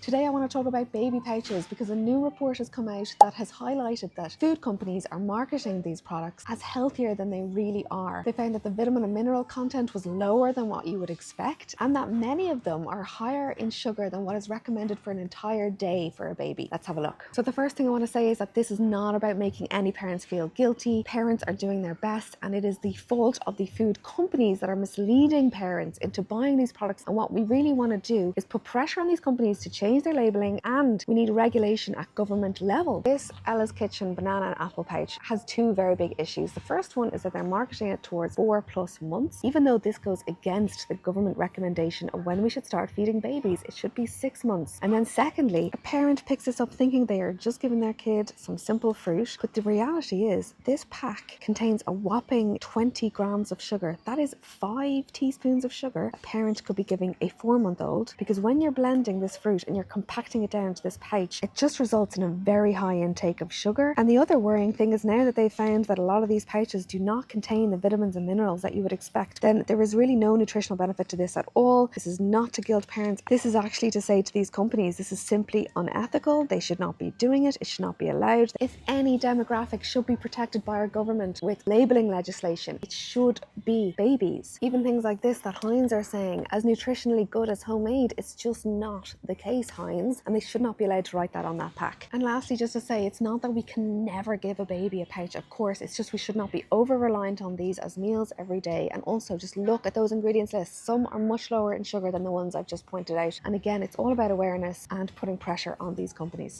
Today I want to talk about baby pouches because a new report has come out that has highlighted that food companies are marketing these products as healthier than they really are. They found that the vitamin and mineral content was lower than what you would expect, and that many of them are higher in sugar than what is recommended for an entire day for a baby. Let's have a look. So the first thing I want to say is that this is not about making any parents feel guilty. Parents are doing their best, and it is the fault of the food companies that are misleading parents into buying these products. And what we really want to do is put pressure on these companies to change their labeling, and we need regulation at government level. This Ella's Kitchen banana and apple pouch has two very big issues. The first one is that they're marketing it towards 4+ months, even though this goes against the government recommendation of when we should start feeding babies. It should be 6 months. And then secondly, a parent picks this up thinking they are just giving their kid some simple fruit, but the reality is this pack contains a whopping 20 grams of sugar. That is 5 teaspoons of sugar a parent could be giving a 4-month-old, because when you're blending this fruit and you're compacting it down to this pouch, it just results in a very high intake of sugar. And the other worrying thing is now that they've found that a lot of these pouches do not contain the vitamins and minerals that you would expect, then there is really no nutritional benefit to this at all. This is not to guilt parents. This is actually to say to these companies, this is simply unethical. They should not be doing it. It should not be allowed. If any demographic should be protected by our government with labeling legislation, it should be babies. Even things like this that Heinz are saying, as nutritionally good as homemade, it's just not the case, Heinz, and they should not be allowed to write that on that pack. And lastly, just to say, it's not that we can never give a baby a pouch, of course, it's just we should not be over-reliant on these as meals every day. And also just look at those ingredients lists. Some are much lower in sugar than the ones I've just pointed out. And again, it's all about awareness and putting pressure on these companies.